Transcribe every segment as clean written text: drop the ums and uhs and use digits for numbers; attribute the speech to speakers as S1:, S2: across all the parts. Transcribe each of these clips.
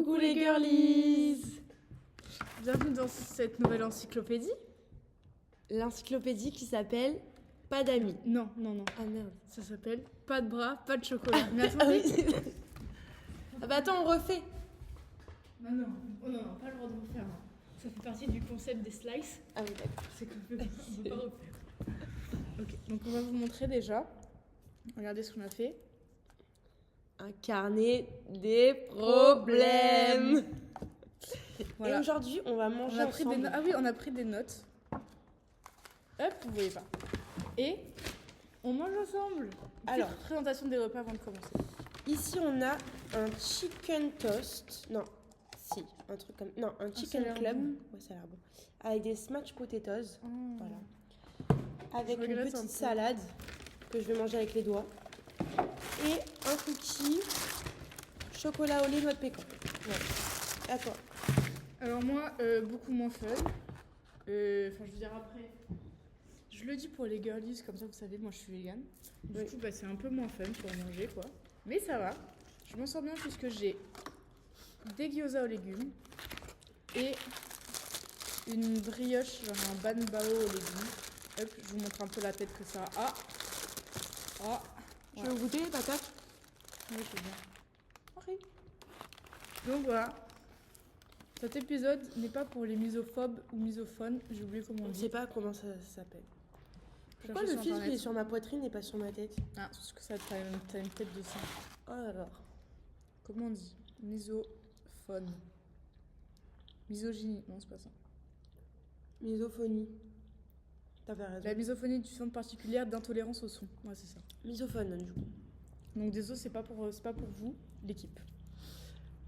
S1: Coucou les girlies!
S2: Bienvenue dans cette nouvelle encyclopédie.
S1: L'encyclopédie qui s'appelle Pas d'amis.
S2: Non.
S1: Ah merde.
S2: Ça s'appelle Pas de bras, pas de chocolat. Mais
S1: Ah
S2: attendez.
S1: oui. Ah bah attends, on refait.
S2: Non, pas le droit de refaire. Ça fait partie du concept des slices.
S1: Ah oui, d'accord.
S2: C'est qu'on peut pas refaire. Ok, donc on va vous montrer déjà. Regardez ce qu'on a fait.
S1: Un carnet des problèmes.
S2: Voilà.
S1: Et aujourd'hui, on va manger ensemble.
S2: Ah oui, on a pris des notes. Hop, vous voyez pas. Et on mange ensemble.
S1: Alors.
S2: Petite présentation des repas avant de commencer.
S1: Ici, on a un chicken toast. Non, si, un truc comme... Non, un chicken club.
S2: Bon.
S1: Ouais, ça a l'air bon. Avec des smash potatoes.
S2: Oh.
S1: Voilà. Avec
S2: Je
S1: une
S2: regrette un
S1: petite
S2: peu.
S1: salade que je vais manger avec les doigts. Et un cookie chocolat au lait noix de pécan. Ouais. À toi.
S2: Alors moi, beaucoup moins fun. Enfin, je veux dire après. Je le dis pour les girlies, comme ça vous savez, moi je suis végane. Du
S1: Oui.
S2: coup, bah, c'est un peu moins fun pour manger, quoi. Mais ça va. Je m'en sors bien puisque j'ai des gyoza aux légumes et une brioche, genre un ban bao aux légumes. Hop, je vous montre un peu la tête que ça a. Ah.
S1: Tu veux goûter les patates?
S2: Oui, c'est bien. Ok. Donc voilà. Cet épisode n'est pas pour les misophobes ou misophones. J'ai oublié comment
S1: On
S2: on
S1: ne
S2: dit.
S1: sait pas comment ça s'appelle. Pourquoi
S2: Cherchez
S1: le
S2: sur
S1: filtre
S2: Internet.
S1: est sur ma poitrine et pas sur ma tête?
S2: Ah, parce que ça, t'as une tête de ça.
S1: Oh alors.
S2: Comment on dit? Misophone. Misogynie. Non, c'est pas ça.
S1: Misophonie. T'avais raison.
S2: La misophonie est une forme particulière d'intolérance au son. Ouais, c'est ça.
S1: Misophone, du coup.
S2: Donc désolé, c'est pas pour vous, l'équipe.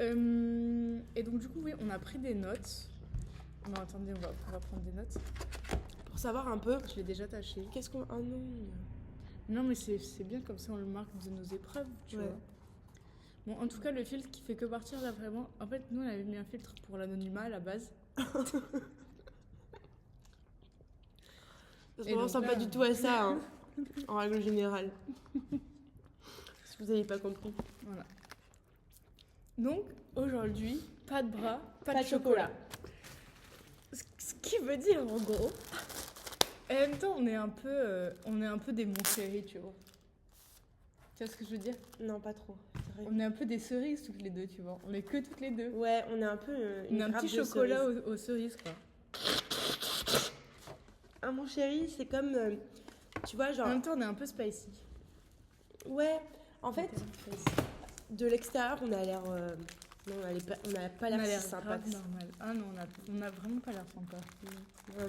S2: Et donc du coup, oui, on a pris des notes. Non, attendez, on va prendre des notes.
S1: Pour savoir un peu,
S2: Je l'ai déjà taché.
S1: qu'est-ce qu'on... Ah non.
S2: Non, mais c'est bien, comme ça on le marque de nos épreuves, tu
S1: Ouais.
S2: vois. Bon, en tout cas, le filtre qui fait que partir là, vraiment. En fait, nous, on avait mis un filtre pour l'anonymat à la base.
S1: Ça
S2: Et
S1: ne ressemble
S2: donc
S1: pas
S2: là-
S1: du tout à ça, hein, en règle générale. Si vous n'avez pas compris.
S2: Voilà. Donc, aujourd'hui, pas de bras, pas,
S1: Pas
S2: de
S1: de
S2: chocolat. Ce qui veut dire, en gros. Et en même temps, on est un peu des mon chéri, tu vois. Tu vois ce que je veux dire?
S1: Non, pas trop. C'est vrai.
S2: On est un peu des cerises toutes les deux, tu vois. On est que toutes les deux.
S1: Ouais, on est un peu
S2: On
S1: une
S2: a un
S1: grappe
S2: petit
S1: de
S2: chocolat
S1: cerise.
S2: aux cerises, quoi.
S1: Ah, mon chéri, c'est comme... tu vois, genre...
S2: En même temps, on est un peu spicy.
S1: Ouais, en fait, de l'extérieur, on a l'air... Non, on n'a pas
S2: On
S1: l'air
S2: a
S1: si
S2: l'air
S1: sympa
S2: grave
S1: que ça.
S2: normal. Ah non, on a vraiment pas l'air sympa.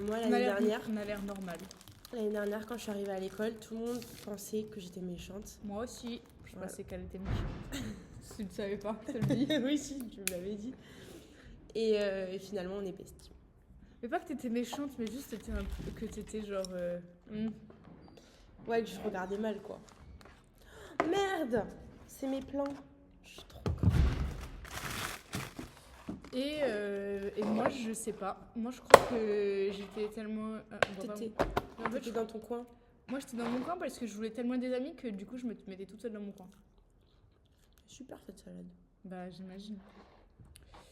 S1: Moi,
S2: On a
S1: l'année dernière,
S2: normal.
S1: quand je suis arrivée à l'école, tout le monde pensait que j'étais méchante.
S2: Moi aussi, je
S1: Ouais.
S2: pensais qu'elle était méchante. Si tu ne savais pas, je te le dis.
S1: Oui, si, tu me l'avais dit. Et finalement, on est besties.
S2: Mais pas que t'étais méchante, mais juste que t'étais genre...
S1: Ouais, que je regardais mal, quoi. Merde! C'est mes plans. Je suis trop con.
S2: Et moi, je sais pas. Moi, je crois que j'étais tellement... En fait,
S1: T'étais dans ton coin.
S2: moi, j'étais dans mon coin parce que je voulais tellement des amis que du coup, je me mettais toute seule dans mon coin.
S1: Super, cette salade.
S2: Bah, j'imagine.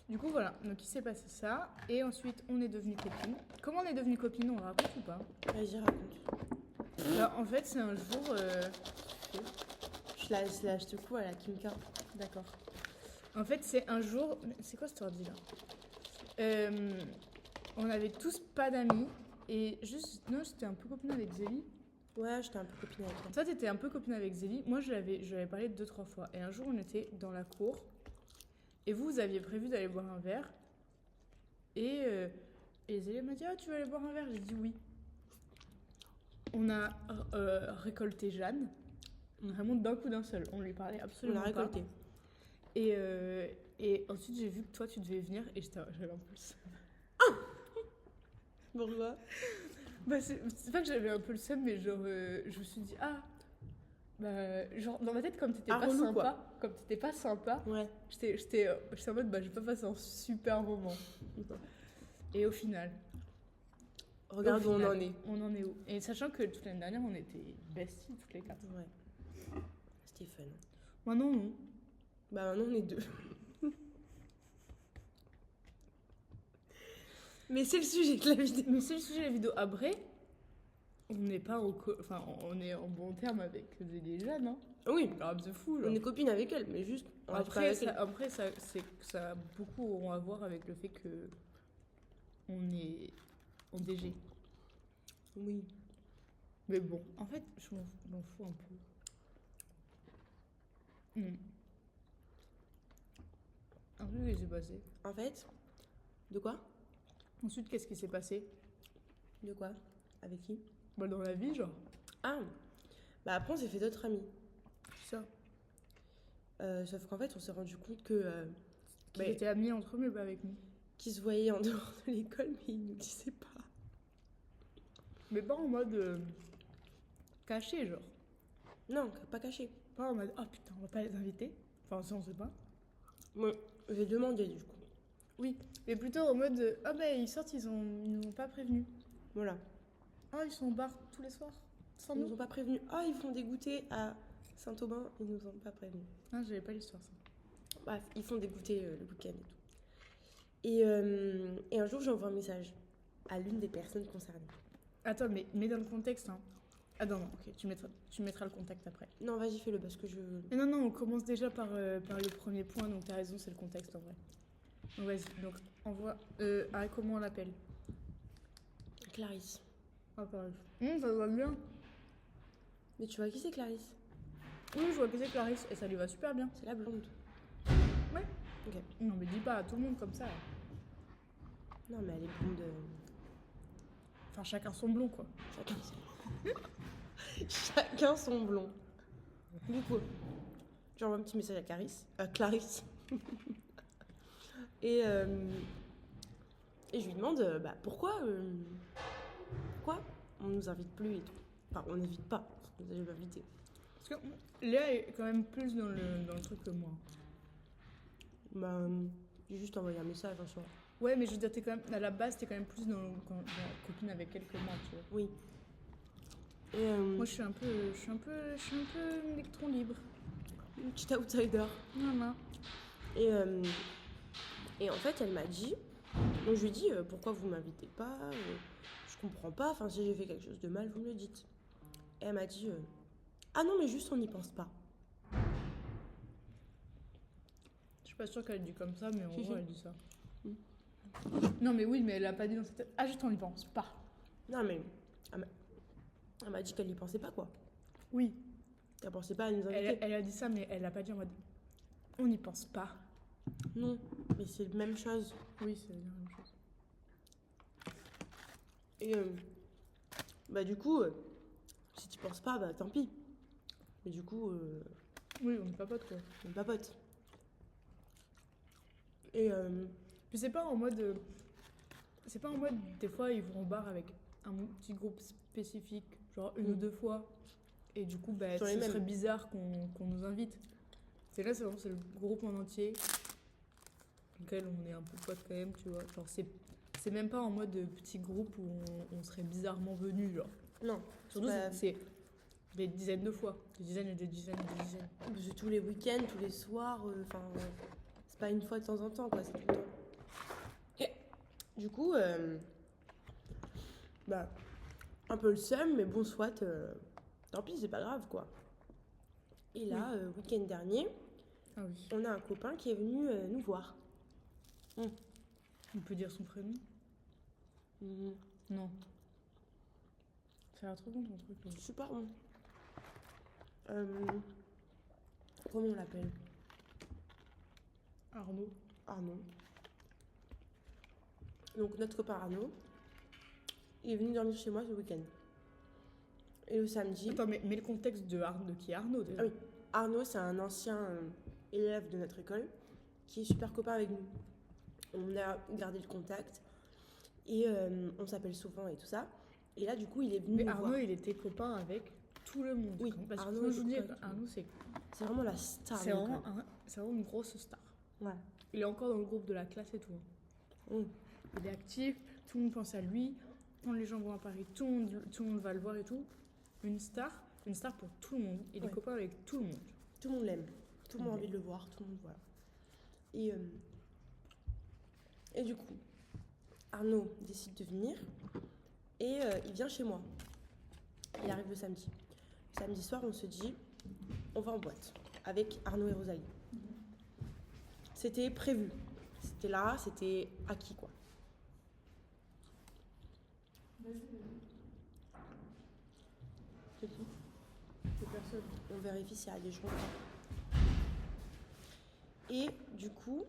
S2: Du coup, voilà. Donc, il s'est passé ça. Et ensuite, on est devenues copines. Comment on est devenues copines? On raconte ou pas?
S1: Vas-y, raconte.
S2: Bah, en fait, c'est un jour...
S1: Je te coupe à la Kimka.
S2: D'accord. En fait, c'est un jour... C'est quoi cette ordi là? On avait tous pas d'amis. Et juste... Non, j'étais un peu copine avec Zélie.
S1: Ouais, j'étais un peu copine avec toi.
S2: Toi, t'étais un peu copine avec Zélie. Moi, je lui avais parlé 2-3 fois. Et un jour, on était dans la cour. Et vous aviez prévu d'aller boire un verre. Et Zélie m'a dit, ah, tu veux aller boire un verre? J'ai dit oui. On a récolté Jeanne. Vraiment d'un coup d'un seul. On lui parlait
S1: On
S2: absolument
S1: l'a
S2: pas.
S1: récolté.
S2: Et ensuite, j'ai vu que toi, tu devais venir. Et j'avais un peu le seum.
S1: Pourquoi?
S2: Bah, c'est pas que j'avais un peu le seum, mais genre, je me suis dit, ah, bah, genre, dans ma tête, comme t'étais
S1: Ah,
S2: pas
S1: relou,
S2: sympa,
S1: Ouais.
S2: j'étais en mode, bah, j'ai pas passé un super moment. Et au final,
S1: Regarde où on en est.
S2: On en est où? Et sachant que toute l'année dernière, on était besties, toutes les quatre.
S1: Ouais. C'était fun.
S2: Maintenant, non.
S1: Bah maintenant on est deux. Mais c'est le sujet de la vidéo.
S2: Mais c'est le sujet de la vidéo. Après, on n'est pas enfin, on est en bon terme avec les jeunes, hein.
S1: Oui,
S2: Grave de fou, genre.
S1: on est copines avec elle, mais juste. on reste pas avec elle.
S2: Après ça a beaucoup auront à voir avec le fait que on est en DG.
S1: Oui.
S2: Mais bon, en fait, je m'en fous un peu. Ensuite, qu'est-ce qui s'est passé?
S1: En fait, de quoi?
S2: Ensuite, qu'est-ce qui s'est passé?
S1: De quoi? Avec qui?
S2: Bah, dans la vie, genre.
S1: Ah, bah après on s'est fait d'autres amis.
S2: Ça.
S1: Sauf qu'en fait on s'est rendu compte que
S2: Ils étaient amis entre eux, mais pas avec nous.
S1: qu'ils se voyaient en dehors de l'école, mais ils nous disaient pas.
S2: Mais pas en mode caché, genre.
S1: Non, pas caché.
S2: Pas en mode, oh putain, on va pas les inviter. Enfin, ça, on sait pas.
S1: Moi, j'ai demandé du coup.
S2: Oui. Mais plutôt en mode, ah bah ils sortent, ils nous ont pas prévenus.
S1: Voilà.
S2: Ah, ils sont au bar tous les soirs, sans
S1: Ils nous
S2: nous.
S1: ont pas prévenus. Ah, ils font des goûters à Saint-Aubin, ils nous ont pas prévenus.
S2: Ah, j'avais pas l'histoire, ça.
S1: Bref, ils font des goûters le week-end et tout. Et un jour, j'envoie un message à l'une des personnes concernées.
S2: Attends, mais mets dans le contexte, hein. Ah non, ok, tu mettras le contact après.
S1: Non, vas-y, fais-le parce que je.
S2: Mais non, on commence déjà par le premier point, donc t'as raison, c'est le contexte en vrai. Donc vas-y, donc envoie. Comment on l'appelle?
S1: Clarisse.
S2: Ah, pareil. Ça va bien.
S1: Mais tu vois qui c'est Clarisse?
S2: Oui, je vois que c'est Clarisse, et ça lui va super bien.
S1: C'est la blonde.
S2: Ouais.
S1: Ok.
S2: Non, mais dis pas à tout le monde comme ça.
S1: Non, mais elle est blonde.
S2: Enfin, chacun son blond, quoi.
S1: Chacun son. Chacun son blond. Du coup, j'envoie un petit message à Clarisse. Et je lui demande pourquoi on nous invite plus et tout. Enfin, on n'invite pas, on nous a jamais invités.
S2: Parce que Léa est quand même plus dans le truc que moi.
S1: J'ai juste envoyé un message un soir.
S2: Ouais, mais je veux dire, t'es quand même, à la base, t'es quand même plus dans copine avec elle que moi, tu vois.
S1: Oui. Et
S2: Moi, je suis un peu un électron libre.
S1: une petite outsider.
S2: Non.
S1: Et en fait, elle m'a dit, donc je lui ai dit pourquoi vous m'invitez pas, je comprends pas, enfin si j'ai fait quelque chose de mal, vous me le dites. Et elle m'a dit ah non mais juste on n'y pense pas.
S2: Je suis pas sûre qu'elle dit comme ça, mais en
S1: Si,
S2: gros,
S1: si.
S2: elle dit ça. Non, mais oui, mais elle a pas dit dans cette tête. Ah, juste on y pense pas.
S1: Non mais elle m'a dit qu'elle n'y pensait pas quoi.
S2: Oui.
S1: Qu'elle pensait pas à nous inviter.
S2: Elle a dit ça, mais elle a pas dit en mode on n'y pense pas.
S1: Non, mais c'est la même chose.
S2: Oui, c'est la même chose.
S1: Et du coup, si tu penses pas, bah tant pis. Mais du coup,
S2: Oui, on est pas potes, quoi.
S1: on papote. Et
S2: Puis c'est pas en mode. C'est pas en mode, des fois, ils vont au bar avec un petit groupe spécifique, genre une ou deux fois. Et du coup, bah,
S1: Sur les
S2: ce
S1: mêmes.
S2: serait bizarre qu'on nous invite. C'est là, c'est vraiment c'est le groupe en entier, lequel on est un peu potes quand même, tu vois. Genre, c'est même pas en mode petit groupe où on serait bizarrement venus, genre.
S1: non,
S2: Surtout,
S1: pas-
S2: c'est des dizaines de fois. Des dizaines et des dizaines et des dizaines.
S1: c'est tous les week-ends, tous les soirs, enfin, c'est pas une fois de temps en temps, quoi, c'est tout le temps. Et du coup, un peu le seum, mais bon, soit, tant pis, c'est pas grave, quoi. Et là, week-end dernier,
S2: Ah oui.
S1: on a un copain qui est venu nous voir.
S2: On peut dire son prénom? Non. Ça a l'air trop bon ton truc. Là.
S1: Super bon. Comment on l'appelle?
S2: Arnaud.
S1: Arnaud. Donc notre copain Arnaud, il est venu dormir chez moi ce week-end. Et le samedi...
S2: Attends, mais le contexte de qui est Arnaud déjà.
S1: Ah oui, Arnaud c'est un ancien élève de notre école qui est super copain avec nous. On a gardé le contact et on s'appelle souvent et tout ça. Et là du coup il est venu
S2: Mais
S1: nous
S2: Arnaud,
S1: voir.
S2: il était copain avec tout le monde.
S1: Oui,
S2: Parce que
S1: Arnaud
S2: comme
S1: est
S2: je vous dis,
S1: copain avec tout le
S2: Arnaud, c'est
S1: C'est vraiment la star.
S2: c'est
S1: de
S2: vraiment,
S1: l'école.
S2: c'est vraiment une grosse star.
S1: Ouais.
S2: Il est encore dans le groupe de la classe et tout.
S1: Mm.
S2: Il est actif, tout le monde pense à lui. Quand les gens vont à Paris, tout le monde va le voir et tout. Une star pour tout le monde. Il est
S1: Ouais.
S2: copain avec tout le monde.
S1: Tout le monde l'aime. Tout le monde a
S2: Ok.
S1: envie de le voir. Tout le monde voilà. Et du coup, Arnaud décide de venir et il vient chez moi. Il arrive le samedi. Le samedi soir, on se dit, on va en boîte avec Arnaud et Rosalie. C'était prévu. C'était là, c'était acquis, quoi. C'est tout.
S2: C'est personne.
S1: On vérifie s'il y a des gens ou pas. Et du coup,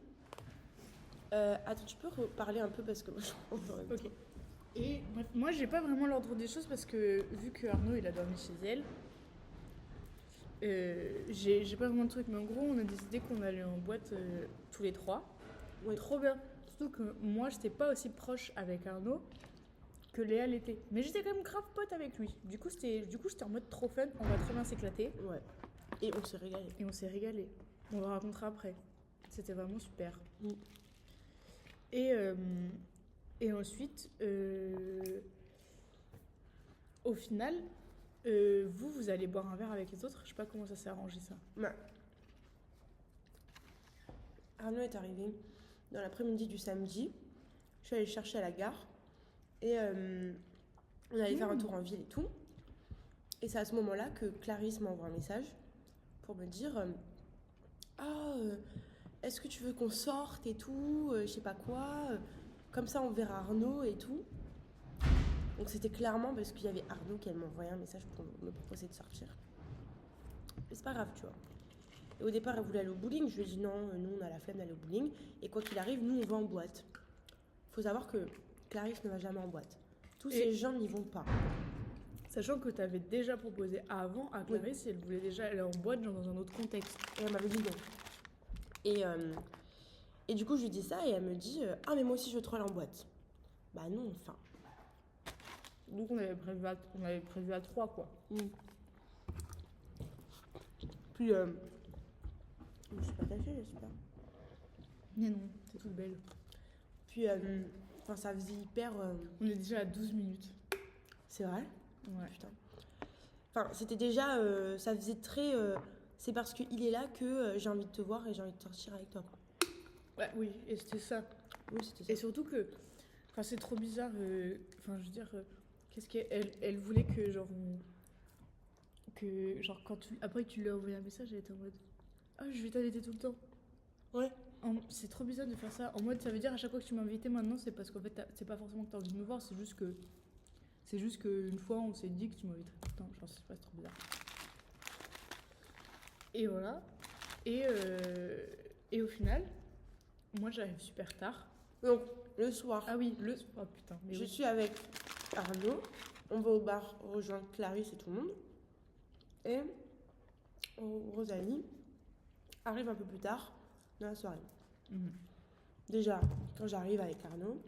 S1: attends, tu peux reparler un peu parce que moi je comprends pas.
S2: Ok. Et bref, moi j'ai pas vraiment l'ordre des choses parce que vu que Arnaud il a dormi chez elle, j'ai pas vraiment de truc. Mais en gros, on a décidé qu'on allait en boîte tous les trois.
S1: Oui.
S2: Trop bien. Surtout que moi j'étais pas aussi proche avec Arnaud que Léa l'était. Mais j'étais quand même grave pote avec lui. Du coup, j'étais en mode trop fun, on va trop bien s'éclater.
S1: Ouais. Et on s'est régalé.
S2: Et on s'est régalé. On le racontera après. C'était vraiment super.
S1: Mm.
S2: Et ensuite, au final, vous allez boire un verre avec les autres. Je sais pas comment ça s'est arrangé ça.
S1: Ouais. Arnaud est arrivé dans l'après-midi du samedi. Je suis allée le chercher à la gare. Et on allait faire un tour en ville et tout. Et c'est à ce moment-là que Clarisse m'envoie un message pour me dire est-ce que tu veux qu'on sorte et tout, je sais pas quoi, comme ça on verra Arnaud et tout. Donc c'était clairement parce qu'il y avait Arnaud qui allait m'envoyer un message pour me proposer de sortir. Mais c'est pas grave, tu vois. Et au départ, elle voulait aller au bowling. Je lui ai dit non, nous on a la flemme d'aller au bowling. Et quoi qu'il arrive, nous on va en boîte. Faut savoir que Clarisse ne va jamais en boîte. Tous ces gens n'y vont pas.
S2: Sachant que tu avais déjà proposé avant à Clarisse, si elle voulait déjà aller en boîte, genre dans un autre contexte.
S1: Et elle m'avait dit non. Et du coup, je lui dis ça et elle me dit ah, mais moi aussi je veux trop aller en boîte. Bah non, enfin.
S2: Donc on avait prévu à 3 quoi.
S1: Puis, je me suis pas cachée, j'espère.
S2: Mais non, c'est toute belle.
S1: Puis, ça faisait hyper.
S2: On est déjà à 12 minutes.
S1: C'est vrai?
S2: Ouais.
S1: Putain. Enfin, c'était déjà. Ça faisait très. C'est parce qu'il est là que j'ai envie de te voir et j'ai envie de sortir avec toi, quoi.
S2: Ouais, oui, et c'était ça.
S1: Oui, c'était ça.
S2: Et surtout que. Enfin, c'est trop bizarre. Enfin, je veux dire. Qu'est-ce qu'elle elle voulait que, genre. Que, genre, après que tu lui as envoyé un message, elle était en mode. Ah, je vais t'inviter tout le temps.
S1: Ouais.
S2: C'est trop bizarre de faire ça. En mode, ça veut dire à chaque fois que tu m'as invité maintenant, c'est parce qu'en fait, c'est pas forcément que t'as envie de me voir, c'est juste que. C'est juste qu'une fois, on s'est dit que tu m'inviterais tout le temps. Genre, c'est pas trop bizarre. Et voilà. Et au final, moi, j'arrive super tard.
S1: Donc, le soir.
S2: Ah oui, oh putain. Mais
S1: Je
S2: oui.
S1: suis avec Arnaud. On va au bar rejoindre Clarisse et tout le monde. Et Rosalie arrive un peu plus tard dans la soirée.
S2: Mhm.
S1: Déjà, quand j'arrive avec Arnaud,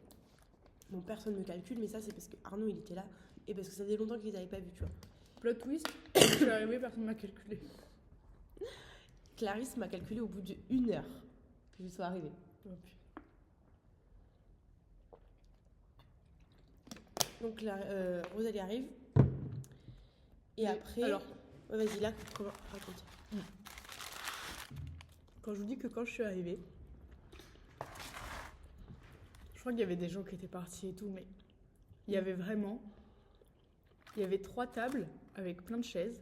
S1: bon, personne ne me calcule, mais ça, c'est parce que Arnaud, il était là et parce que ça faisait longtemps qu'ils n'avaient pas vu, tu vois.
S2: Plot twist, je suis arrivée, personne m'a calculé.
S1: Clarisse m'a calculé au bout d'1 heure que je sois arrivée.
S2: Oh, putain.
S1: Donc, Rosalie arrive. Et
S2: Mais
S1: après.
S2: alors-
S1: Ouais, vas-y, là, comment raconte.
S2: Quand je vous dis que quand je suis arrivée, je crois qu'il y avait des gens qui étaient partis et tout, mais il y avait vraiment. Il y avait 3 tables avec plein de chaises.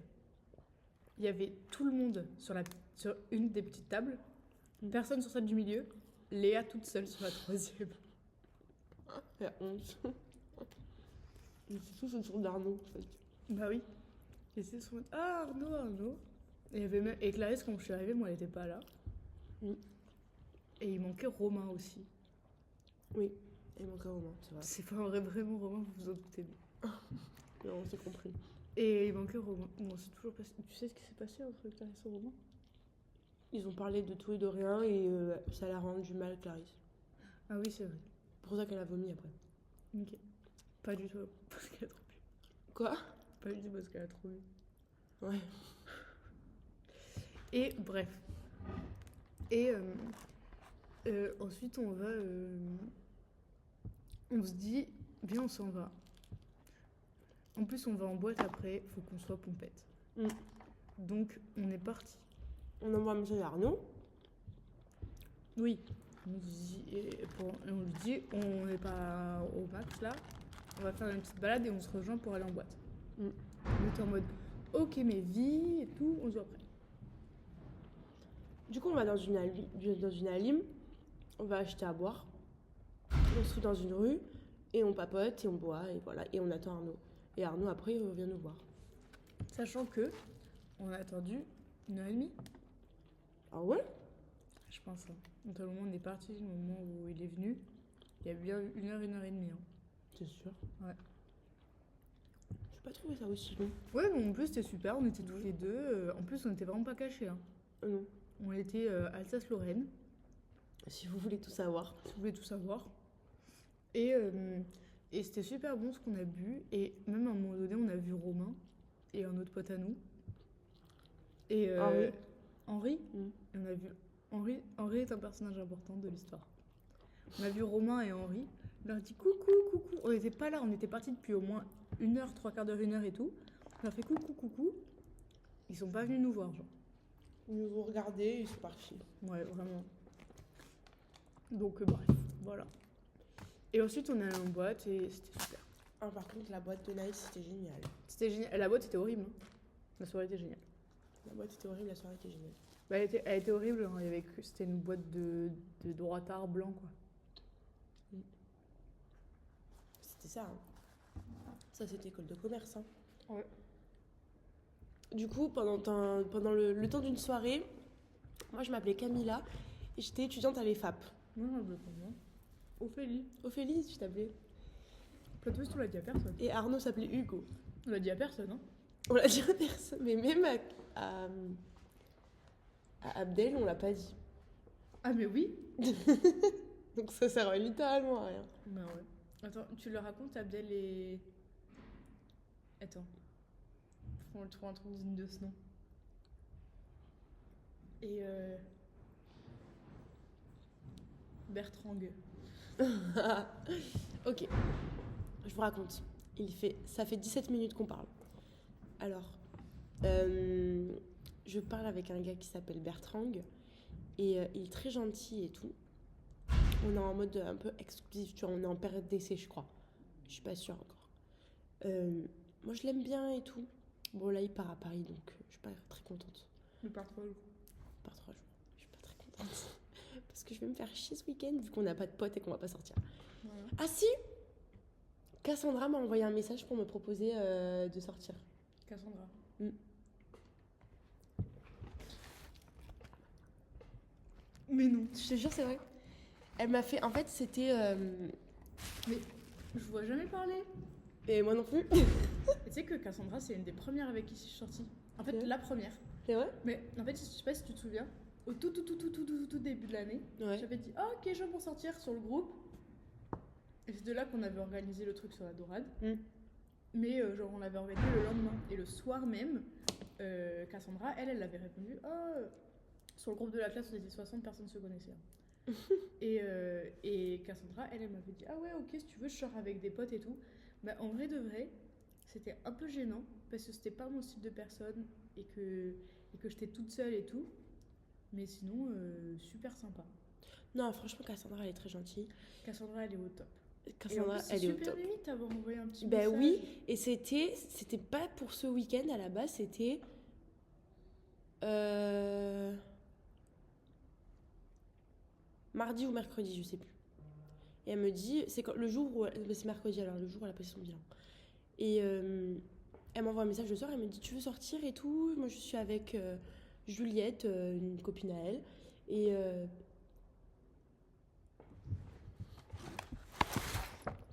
S2: Il y avait tout le monde sur une des petites tables. Personne sur celle du milieu. Léa toute seule sur la 3e.
S1: La honte. Mais c'est tout autour d'Arnaud, en fait.
S2: Bah oui. Et c'est son mode, ah Arnaud. Et il y avait même. Et Clarisse, quand je suis arrivée, moi elle était pas là.
S1: Mm.
S2: Et il manquait Romain aussi.
S1: Oui, et mon cas, Romain, c'est vrai.
S2: C'est pas vrai, vraiment Romain, vous vous en doutez.
S1: Non, on s'est compris.
S2: Et il manquait Romain. Bon, c'est toujours passé. Tu sais ce qui s'est passé entre Clarisse et Romain?
S1: Ils ont parlé de tout et de rien et ça l'a rendu mal, Clarisse.
S2: Ah oui, c'est vrai.
S1: C'est pour ça qu'elle a vomi après.
S2: Ok. Pas du tout parce qu'elle a trop bu.
S1: Quoi?
S2: Pas du tout parce qu'elle a trop bu.
S1: Ouais.
S2: Et bref. Et ensuite, on va. On se dit, viens, on s'en va. En plus, on va en boîte après, faut qu'on soit pompette.
S1: Mm.
S2: Donc, on est parti.
S1: On envoie un message à Arnaud.
S2: Oui. Et on lui dit, on n'est pas au max là, on va faire une petite balade et on se rejoint pour aller en boîte.
S1: Mm.
S2: On était en mode, ok, mais vie et tout, on se voit après.
S1: Du coup, on va dans une Alim, on va acheter à boire, on se trouve dans une rue, et on papote, et on boit, et voilà, et on attend Arnaud. Et Arnaud, après, il vient nous voir.
S2: Sachant que on a attendu 1h30.
S1: Ah ouais?
S2: Je pense. Hein. Donc, au moment où on est parti, au moment où il est venu, il y a bien 1h30. Hein.
S1: C'est sûr.
S2: Ouais.
S1: J'ai pas trouvé ça aussi long.
S2: Ouais, mais en plus, c'était super. On était tous les deux. En plus, on était vraiment pas cachés. Hein.
S1: Non.
S2: On était Alsace-Lorraine.
S1: Si vous voulez tout savoir.
S2: Si vous voulez tout savoir. Et c'était super bon ce qu'on a bu. Et même à un moment donné, on a vu Romain et un autre pote à nous. Et Henri. Et on a vu Henri. Henri est un personnage important de l'histoire. On a vu Romain et Henri. On leur a dit coucou. On n'était pas là, on était partis depuis au moins 1h, 3/4 d'heure, 1h et tout. On leur a fait coucou. Ils sont pas venus nous voir, genre.
S1: Ils nous ont regardés et ils sont partis.
S2: Ouais, vraiment. Donc, bref, voilà. Et ensuite, on est allé en boîte et c'était super.
S1: Ah, par contre, la boîte de Nice, c'était génial.
S2: C'était génial. La boîte était horrible. Hein. La soirée était géniale.
S1: La boîte était horrible, la soirée était géniale.
S2: Bah, elle était horrible. Hein. C'était une boîte de droitards blancs, quoi.
S1: C'était ça. Hein. Ça, c'était école de commerce. Hein.
S2: Ouais.
S1: Du coup, pendant le temps d'une soirée, moi, je m'appelais Camilla et j'étais étudiante à l'EFAP.
S2: Non, je m'appelais pas moi. Ophélie.
S1: Ophélie, tu t'appelais.
S2: Plot twist, on l'a dit à personne.
S1: Et Arnaud s'appelait Hugo.
S2: On l'a dit à personne, hein.
S1: On l'a dit à personne, mais même à Abdel, on l'a pas dit.
S2: Ah, mais oui.
S1: Donc ça sert littéralement à rien.
S2: Bah ouais. Attends, tu le racontes, Abdel et... Attends. Faut le trouver un truc digne de ce nom. Et Bertrand.
S1: Ok, je vous raconte. Ça fait 17 minutes qu'on parle. Alors, je parle avec un gars qui s'appelle Bertrand et il est très gentil et tout. On est en mode un peu exclusif, tu vois, on est en période d'essai, je crois. Je suis pas sûre encore. Moi, je l'aime bien et tout. Bon, là, il part à Paris, donc je suis pas très contente.
S2: Il part 3 jours.
S1: Il part 3 jours. Je suis pas très contente. Parce que je vais me faire chier ce week-end vu qu'on n'a pas de potes et qu'on va pas sortir.
S2: Voilà.
S1: Ah si! Cassandra m'a envoyé un message pour me proposer de sortir.
S2: Cassandra. Mais non.
S1: Je te jure, c'est vrai. Elle m'a fait... En fait, c'était...
S2: Mais je vois jamais parler.
S1: Et moi non plus.
S2: Et tu sais que Cassandra, c'est une des premières avec qui je suis sortie. En fait, la première.
S1: C'est vrai?
S2: Mais en fait, je sais pas si tu te souviens, au tout début de l'année,
S1: Ouais.
S2: j'avais dit oh, ok, chaud pour sortir sur le groupe. Et c'est de là qu'on avait organisé le truc sur la dorade. Mais genre, on l'avait organisé le lendemain. Et le soir même, Cassandra, elle avait répondu oh, sur le groupe de la classe, on était 60 personnes se connaissaient. Hein. Et Cassandra, elle m'avait dit ah ouais, ok, si tu veux, je sors avec des potes et tout. Bah, en vrai de vrai, c'était un peu gênant parce que c'était pas mon style de personne et que j'étais toute seule et tout. Mais sinon, super sympa.
S1: Non, franchement, Cassandra, elle est très gentille.
S2: Cassandra, elle est au top.
S1: Cassandra, elle est au top.
S2: C'est super limite d'avoir envoyé un petit
S1: Ben
S2: message.
S1: oui, et c'était pas pour ce week-end à la base, c'était... mardi ou mercredi, je sais plus. Et elle me dit, c'est le jour où... C'est mercredi alors, le jour où elle a passé son bilan. Et elle m'envoie un message le soir, elle me dit, tu veux sortir et tout? Moi, je suis avec Juliette, une copine à elle. Et...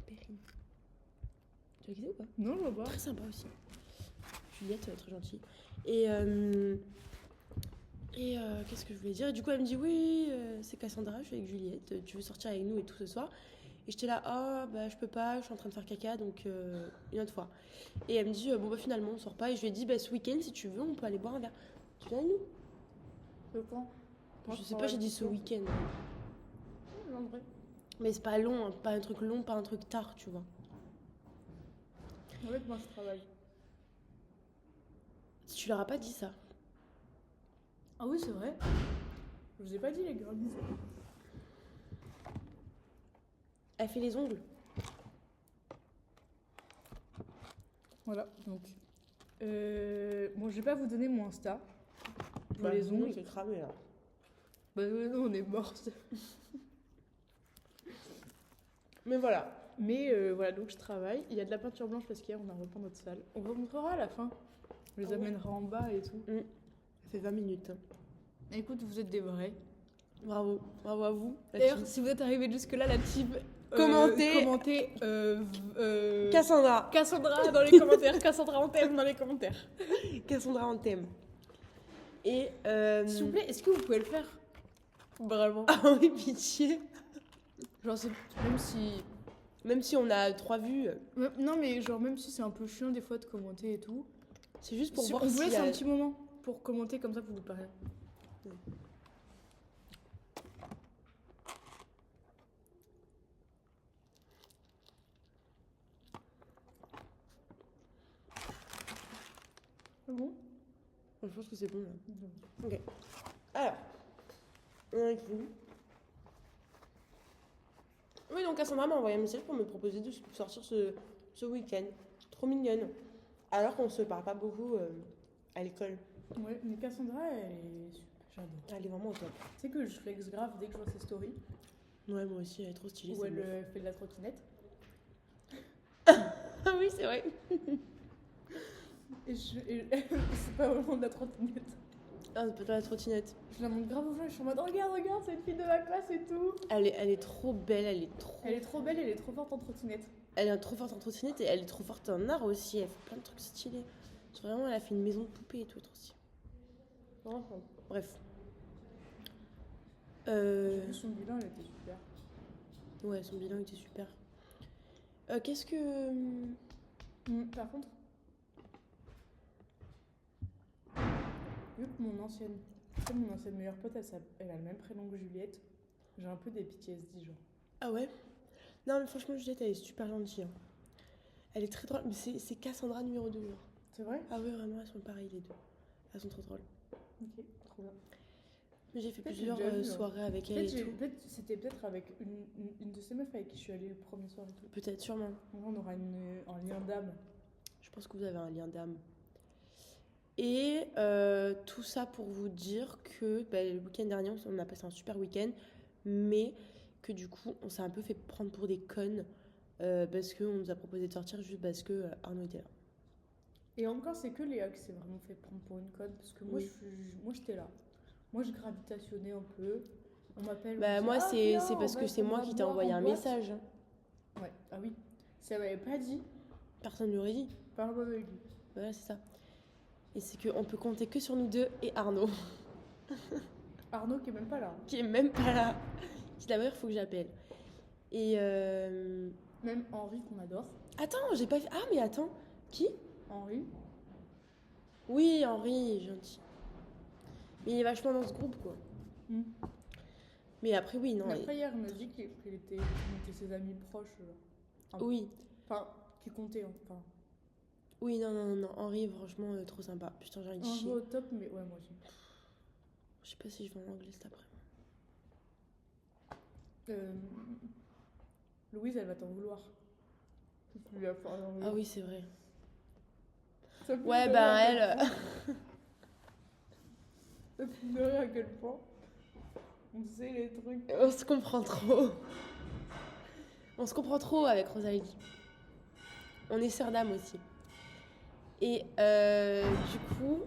S1: Perrine. Tu vois qui c'est ou pas?
S2: Non, je vois pas.
S1: Très sympa aussi. Juliette, très gentille. Et qu'est-ce que je voulais dire? Et du coup, elle me dit oui, c'est Cassandra, je suis avec Juliette, tu veux sortir avec nous et tout ce soir? Et j'étais là, oh, bah je peux pas, je suis en train de faire caca, donc une autre fois. Et elle me dit, bon, bah finalement, on sort pas. Et je lui ai dit, bah ce week-end, si tu veux, on peut aller boire un verre. Tu viens avec nous?
S2: C'est quand?
S1: Je sais pas, j'ai dit ce week-end.
S2: En vrai.
S1: Mais c'est pas long, hein, pas un truc long, pas un truc tard, tu vois.
S2: En fait, moi, je travaille.
S1: Tu leur as pas dit ça?
S2: Ah oui, c'est vrai. Je vous ai pas dit, les girls.
S1: Elle fait les ongles.
S2: Voilà, donc. Bon, je vais pas vous donner mon Insta. Pour
S1: Bah,
S2: les ongles.
S1: c'est cramé là.
S2: Bah, non, on est morte.
S1: Mais voilà.
S2: Mais voilà, donc je travaille. Il y a de la peinture blanche parce qu'hier on a repeint notre salle. On vous montrera à la fin. On les
S1: Ah ouais.
S2: amènera en bas et tout.
S1: Ça fait 20 minutes.
S2: Écoute, vous êtes des vrais.
S1: Bravo. Bravo à vous. la
S2: D'ailleurs,
S1: team.
S2: si vous êtes arrivés jusque-là, la team.
S1: Commentez. Cassandra.
S2: Cassandra dans les commentaires. Cassandra en thème dans les commentaires.
S1: Cassandra en thème. Et.
S2: S'il vous plaît, est-ce que vous pouvez le faire? Vraiment.
S1: Ah oui, pitié.
S2: Genre,
S1: Même si on a 3 vues,
S2: Non, mais genre, même si c'est un peu chiant des fois de commenter et tout.
S1: c'est juste pour
S2: Si
S1: voir
S2: on vous
S1: si.
S2: laisse un petit moment pour commenter, comme ça vous parlez. C'est bon?
S1: Je pense que c'est bon là. Ok. Alors, on est avec vous. Oui, donc Cassandra m'a envoyé un message pour me proposer de sortir ce week-end. Trop mignonne. Alors qu'on se parle pas beaucoup à l'école.
S2: Ouais, mais Cassandra, elle est super. J'adore.
S1: Elle est vraiment au top.
S2: Tu sais que je flex grave dès que je vois ses stories.
S1: Ouais, moi aussi, elle est trop stylée.
S2: Où
S1: cette
S2: elle
S1: meuf.
S2: fait de la trottinette.
S1: Ah oui, c'est vrai.
S2: Et c'est pas vraiment de la trottinette.
S1: Ah, c'est pas de la trottinette.
S2: Je la montre grave aux gens, je suis en mode regarde, c'est une fille de ma classe et tout.
S1: Elle est trop belle, elle est trop.
S2: Elle est trop belle, elle est trop forte en trottinette.
S1: Elle est trop forte en trottinette et elle est trop forte en art aussi. Elle fait plein de trucs stylés. Genre, vraiment, elle a fait une maison de poupée et tout, trop stylé. Bref.
S2: J'ai vu son bilan, elle était super.
S1: Ouais, son bilan était super. Qu'est-ce que.
S2: Par contre, vu que mon ancienne meilleure pote, elle a le même prénom que Juliette, j'ai un peu des PTSD, genre.
S1: Ah ouais? Non, mais franchement, Juliette, elle est super gentille. Hein. Elle est très drôle. Mais c'est Cassandra numéro 2. Genre.
S2: C'est vrai?
S1: Ah ouais, vraiment, elles sont pareilles les deux. Elles sont trop drôles.
S2: Ok, trop bien.
S1: Mais j'ai fait
S2: Peut-être
S1: plusieurs
S2: j'ai déjà vu,
S1: soirées avec elle et tout.
S2: C'était peut-être avec une de ces meufs avec qui je suis allée le premier soir et tout.
S1: Peut-être, sûrement.
S2: On aura un lien d'âme.
S1: Je pense que vous avez un lien d'âme. Et tout ça pour vous dire que le week-end dernier, on a passé un super week-end, mais que du coup, on s'est un peu fait prendre pour des connes parce qu'on nous a proposé de sortir juste parce que Arnaud était là.
S2: Et encore, c'est que Léa qui s'est vraiment fait prendre pour une conne, parce que moi,
S1: Oui.
S2: moi j'étais là. Moi, je gravitationnais un peu. On m'appelle.
S1: Bah,
S2: on me
S1: moi,
S2: dit,
S1: c'est
S2: viens,
S1: parce que c'est
S2: on
S1: moi
S2: va
S1: qui t'ai
S2: boire
S1: envoyé
S2: en
S1: un
S2: boîte.
S1: message.
S2: Ouais, ah oui. Si elle m'avait pas dit,
S1: Personne ne l'aurait dit.
S2: parle-moi avec lui.
S1: Voilà, c'est ça. Et c'est qu'on peut compter que sur nous deux et Arnaud,
S2: Arnaud qui est même pas là.
S1: qui est même pas là. Qui d'ailleurs, il faut que j'appelle. Et.
S2: Même Henri qu'on adore.
S1: Attends, j'ai pas fait. Ah, mais attends. Qui?
S2: Henri.
S1: Oui, Henri, il est gentil. Mais il est vachement dans ce groupe, quoi. Mais après, oui, non.
S2: Mais après, hier, il m'a dit qu'il était ses amis proches.
S1: Oui.
S2: Enfin, qui comptaient. Enfin,
S1: Oui, non. Henri, franchement, trop sympa. Putain, j'ai envie de
S2: un
S1: chier.
S2: jeu au top, mais ouais, moi aussi.
S1: Je sais pas si je vais en anglais cet après.
S2: Louise, elle va t'en vouloir. Tu lui as parlé en
S1: Ah oui, c'est vrai.
S2: Ça me fait
S1: Ouais,
S2: pleurer
S1: bah,
S2: à quel
S1: elle.
S2: point- Ça me fait pleurer à quel point on sait les trucs.
S1: On se comprend trop. On se comprend trop avec Rosalie. On est sœurs d'âme aussi. Et du coup,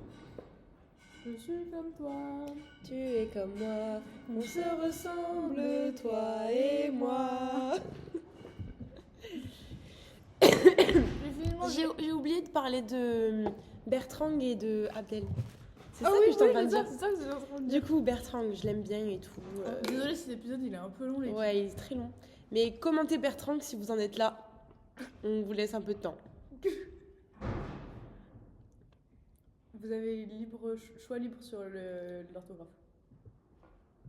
S2: Je suis comme toi.
S1: tu es comme moi, on se ressemble, toi et moi. J'ai oublié de parler de Bertrand et de Abdel. C'est ça que je suis en train de dire.
S2: c'est ça que j'étais en train de
S1: Du
S2: dire.
S1: coup, Bertrand, je l'aime bien et tout.
S2: Désolée, cet épisode il est un peu long, les filles.
S1: Ouais, il est très long. Mais commentez Bertrand si vous en êtes là. On vous laisse un peu de temps.
S2: Vous avez choix libre sur l'orthographe.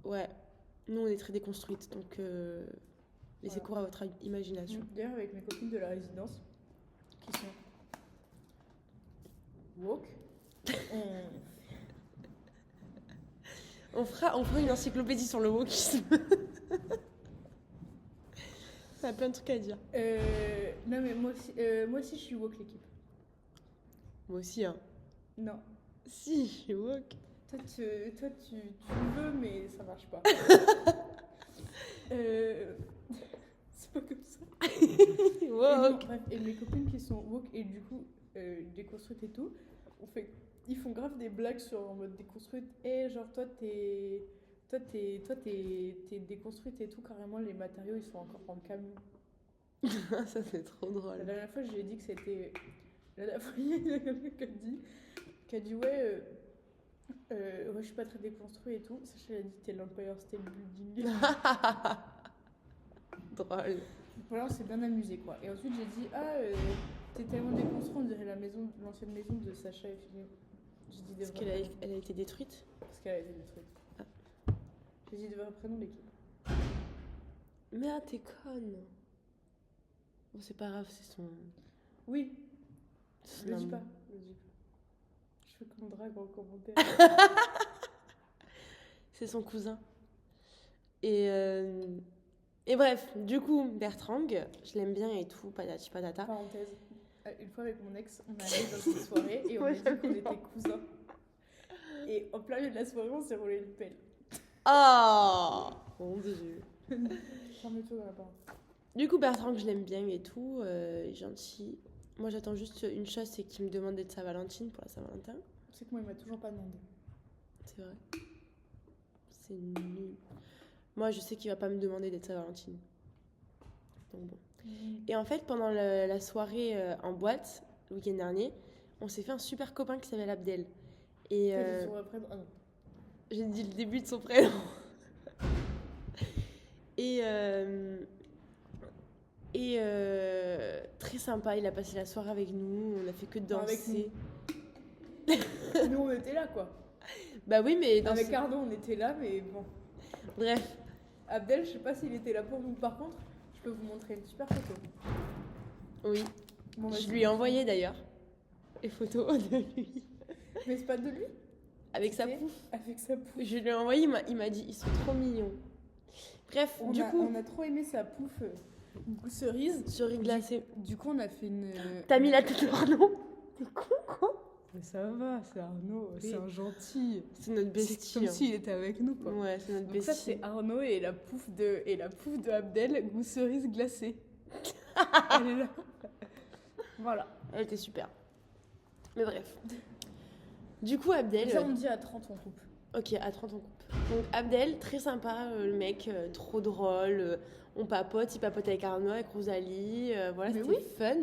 S1: Ouais. Nous, on est très déconstruites, donc laissez
S2: Voilà.
S1: cours à votre imagination.
S2: D'ailleurs, avec mes copines de la résidence, qui sont woke,
S1: On fera une encyclopédie sur le wokisme. T'as plein de trucs à dire.
S2: Non, mais moi aussi, je suis woke, l'équipe.
S1: Moi aussi, hein.
S2: Non.
S1: Si, je suis woke.
S2: Toi, tu veux, mais ça marche pas. C'est pas comme ça. Et, non,
S1: Woke.
S2: bref, et mes copines qui sont woke et du coup déconstruites et tout, ils font grave des blagues sur en mode déconstruite. Et genre, t'es déconstruite et tout, carrément, les matériaux ils sont encore en camion.
S1: Ça, c'est trop
S2: La
S1: drôle.
S2: dernière fois, je lui ai dit que c'était. La dernière fois, il y a quelqu'un qui a dit ouais, je suis pas très déconstruit et tout. Sacha, elle a dit t'es l'Empire State Building.
S1: Drôle.
S2: Voilà, on s'est bien amusé quoi. Et ensuite, j'ai dit t'es tellement déconstruit, on dirait l'ancienne maison de Sacha et Philippe. J'ai dit des
S1: Parce
S2: vrais
S1: qu'elle
S2: prénoms.
S1: elle a été détruite.
S2: Parce qu'elle a été détruite.
S1: Ah.
S2: J'ai dit des vrais prénoms de l'équipe.
S1: Merde, t'es conne. Bon, c'est pas grave, c'est son.
S2: Oui,
S1: c'est
S2: le
S1: son
S2: dis
S1: amour.
S2: pas. Le dis pas. Je fais comme drague en commentaire.
S1: C'est son cousin. Et bref, du coup, Bertrand, je l'aime bien et tout, patati patata.
S2: Parenthèse. Une fois avec mon ex, on est allé dans une soirée et on
S1: Moi,
S2: a dit qu'on était cousins. Et en plein milieu de la soirée, on s'est roulé une pelle.
S1: Oh mon Dieu.
S2: Ferme-toi dans la parole.
S1: Du coup, Bertrand, je l'aime bien et tout, gentil. Moi, j'attends juste une chose, c'est qu'il me demande d'être sa Valentine pour la Saint-Valentin.
S2: Tu sais que moi, il m'a toujours pas demandé.
S1: C'est vrai. C'est nul. Moi, je sais qu'il va pas me demander d'être sa Valentine. Donc bon. Et en fait, pendant la soirée en boîte, le week-end dernier, on s'est fait un super copain qui s'appelle Abdel. Et
S2: T'as dit son vrai prénom. Ah non.
S1: j'ai dit le début de son prénom. Et très sympa, il a passé la soirée avec nous, on a fait que
S2: Enfin, avec
S1: danser.
S2: Nous, on était là, quoi.
S1: Bah oui, mais dans
S2: Avec
S1: ce-
S2: Arnaud, on était là, mais bon.
S1: Bref,
S2: Abdel, je sais pas s'il était là pour nous. Par contre, je peux vous montrer une super photo.
S1: oui.
S2: Bon,
S1: Je
S2: vas-y.
S1: lui ai envoyé d'ailleurs les photos de lui
S2: Mais c'est pas de lui.
S1: avec sa
S2: C'est
S1: pouffe.
S2: Avec sa pouffe.
S1: Je lui ai envoyé, il m'a dit ils sont trop mignons. Bref, du coup,
S2: On a trop aimé sa pouffe goût cerise.
S1: cerise glacée.
S2: Du coup, on a fait une.
S1: T'as mis la tête de Arnaud. T'es con quoi.
S2: Mais ça va, c'est Arnaud,
S1: Oui.
S2: c'est un gentil.
S1: C'est notre
S2: C'est
S1: bestie.
S2: comme
S1: hein.
S2: s'il était avec nous, quoi.
S1: Ouais, c'est notre
S2: Donc
S1: bestie.
S2: ça, c'est Arnaud et la pouffe de Abdel, goût cerise glacée. Elle est là. Voilà.
S1: Elle était super. Mais bref. Du coup, Abdel.
S2: Ça, on dit à 30, on coupe.
S1: Ok, à 30 on coupe. Donc Abdel, très sympa, le mec, trop drôle. On papote, il papote avec Arnaud, avec Rosalie. Voilà,
S2: Mais
S1: c'était
S2: oui.
S1: fun.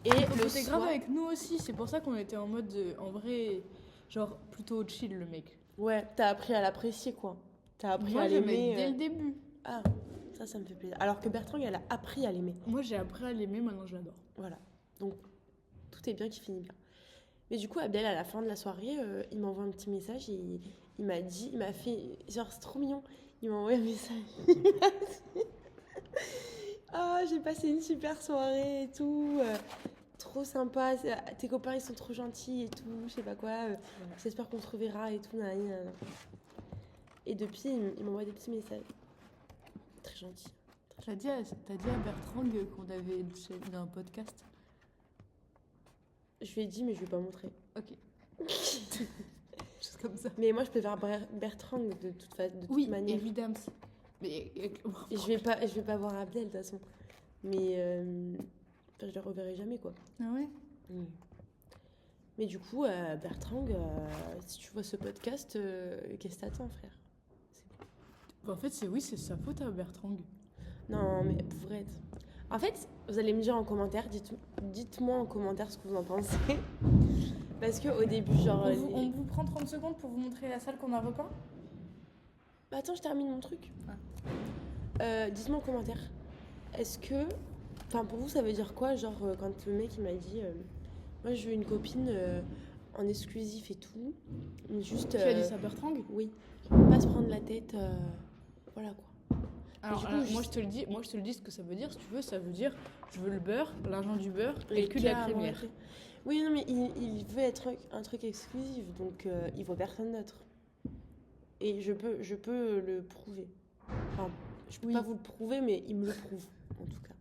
S1: Et le
S2: C'était
S1: soir.
S2: grave avec nous aussi, c'est pour ça qu'on était en mode, en vrai, genre plutôt chill, le mec.
S1: Ouais, t'as appris à l'apprécier quoi. T'as appris
S2: Moi,
S1: à
S2: j'aimais
S1: l'aimer.
S2: dès le début.
S1: Ah, ça me fait plaisir. Alors que Bertrand, elle a appris à l'aimer.
S2: Moi, j'ai appris à l'aimer, maintenant je l'adore.
S1: Voilà. Donc, tout est bien qui finit bien. Mais du coup, Abdel, à la fin de la soirée, il m'envoie un petit message et il m'a dit, il m'a fait, genre, c'est trop mignon. Il m'a envoyé un message. Il m'a dit, ah, j'ai passé une super soirée et tout. Trop sympa. Tes copains, ils sont trop gentils et tout. Je sais pas quoi. J'espère qu'on se reverra et tout. Nanani, nanana. Et depuis, il m'envoie des petits messages. Très gentil.
S2: T'as dit à Bertrand qu'on avait un podcast.
S1: Je lui ai dit, mais je vais pas montrer.
S2: Ok. Juste comme ça.
S1: Mais moi, je préfère Bertrand de toute
S2: Oui,
S1: manière.
S2: évidemment. Mais
S1: Et je vais pas voir Abdel de toute façon. Mais enfin, je le reverrai jamais quoi.
S2: Ah ouais.
S1: Mais du coup, Bertrand, si tu vois ce podcast, qu'est-ce que t'attends, frère?
S2: Bah, en fait, c'est sa faute à Bertrand.
S1: Non, mais pour être. En fait, vous allez me dire en commentaire, dites-moi en commentaire ce que vous en pensez. Parce qu'au début, genre.
S2: On vous prend 30 secondes pour vous montrer la salle qu'on a repeint.
S1: Bah, attends, je termine mon truc. Dites-moi en commentaire. Est-ce que. Enfin, pour vous, ça veut dire quoi? Genre, quand le mec il m'a dit. Moi, je veux une copine en exclusif et tout. Mais juste.
S2: Qui a dit ça, Bertrand?
S1: Oui. Pas se prendre la tête. Voilà quoi.
S2: Alors,
S1: du coup,
S2: moi, je te le dis ce que ça veut dire. Si tu veux, ça veut dire je veux le beurre, l'argent du beurre et le cul de la
S1: carrément,
S2: crémière.
S1: ok. Oui, non, mais il veut être un truc exclusif, donc il voit personne d'autre. Et je peux le prouver. Enfin, je peux
S2: Oui.
S1: pas vous le prouver, mais il me le prouve, en tout cas.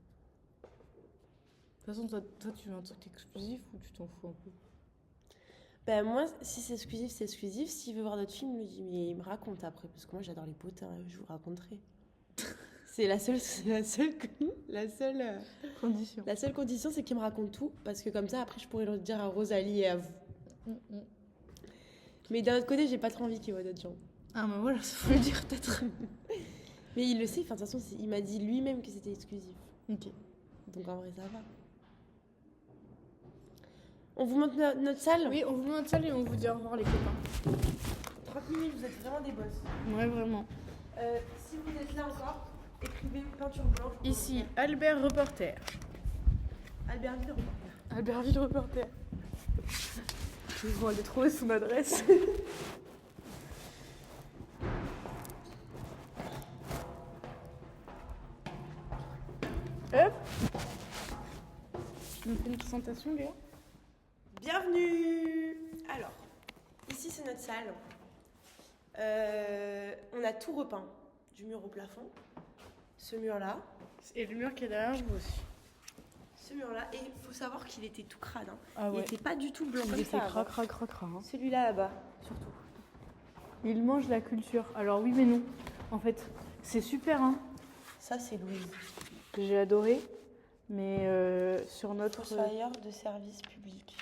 S2: façon, toi, tu veux un truc exclusif ou tu t'en fous un peu?
S1: Ben moi, si c'est exclusif, c'est exclusif. S'il veut voir d'autres films, il me dit, mais il me raconte après, parce que moi j'adore les potins, je vous raconterai.
S2: Condition.
S1: La seule condition, c'est qu'il me raconte tout, parce que comme ça, après, je pourrais le dire à Rosalie et à vous. Mais d'un autre côté, j'ai pas trop envie qu'il voit d'autres gens.
S2: Ah, mais voilà, ça faut le dire peut-être.
S1: Mais il le sait, enfin, de toute façon, il m'a dit lui-même que c'était exclusif.
S2: Ok.
S1: Donc en vrai, ça va. On vous montre notre salle?
S2: Oui, on vous met notre salle et on vous dit au revoir les copains.
S1: 30 minutes, vous êtes vraiment des boss.
S2: Ouais, vraiment.
S1: Si vous êtes là encore, écrivez peinture blanche.
S2: Ici, Albert Reporter.
S1: Albertville reporter.
S2: Albertville Reporter. Ils vont aller trouver son adresse. Hop. On fait une présentation, Léa?
S1: Bienvenue. Alors, ici c'est notre salle. On a tout repeint, du mur au plafond. Ce mur-là.
S2: Et le mur qui est derrière vous aussi.
S1: Ce mur-là. Et il faut savoir qu'il était tout crade. Hein.
S2: Ah ouais.
S1: Il n'était pas du tout blanc
S2: Il
S1: comme
S2: était
S1: ça.
S2: cracra, cracra. Hein.
S1: Celui-là là-bas, surtout.
S2: Il mange la culture. Alors oui mais non. En fait, c'est super hein.
S1: Ça c'est Louise.
S2: J'ai adoré. Mais sur notre...
S1: Fossoyeur de service public.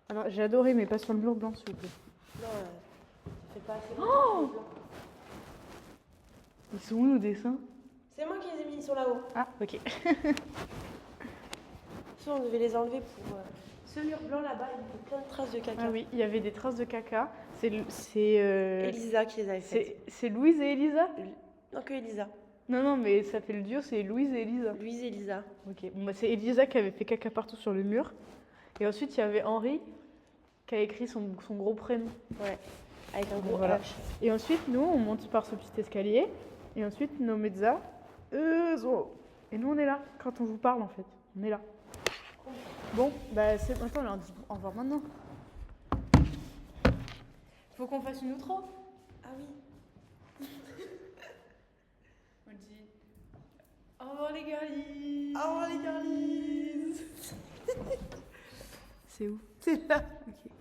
S2: Alors j'ai adoré mais pas sur le mur blanc s'il vous plaît.
S1: Non, ça fait pas assez
S2: Oh
S1: blanc.
S2: Ils sont où nos dessins?
S1: C'est moi qui les ai mis, ils sont là-haut.
S2: Ah ok.
S1: Ça, on devait les enlever pour... Ce mur blanc là-bas, il y a plein de traces de caca.
S2: Ah oui, il y avait des traces de caca. C'est
S1: Elisa qui les avait faites.
S2: c'est Louise et Elisa?
S1: Non, que Elisa.
S2: Non, mais ça fait le duo, c'est Louise et Elisa.
S1: Louise et Elisa.
S2: Ok, bon, bah, c'est Elisa qui avait fait caca partout sur le mur. Et ensuite, il y avait Henri qui a écrit son gros prénom.
S1: Ouais, avec un gros
S2: Voilà.
S1: H.
S2: Et ensuite, nous, on monte par ce petit escalier. Et ensuite, nos mezzas, zo. Et nous, on est là, quand on vous parle, en fait. On est là. Bon, bah, c'est maintenant, on leur dit au revoir maintenant. Faut qu'on fasse une outro.
S1: Ah oui.
S2: On dit au revoir les girlies.
S1: Au revoir les girlies.
S2: C'est où?
S1: C'est là.
S2: Ok.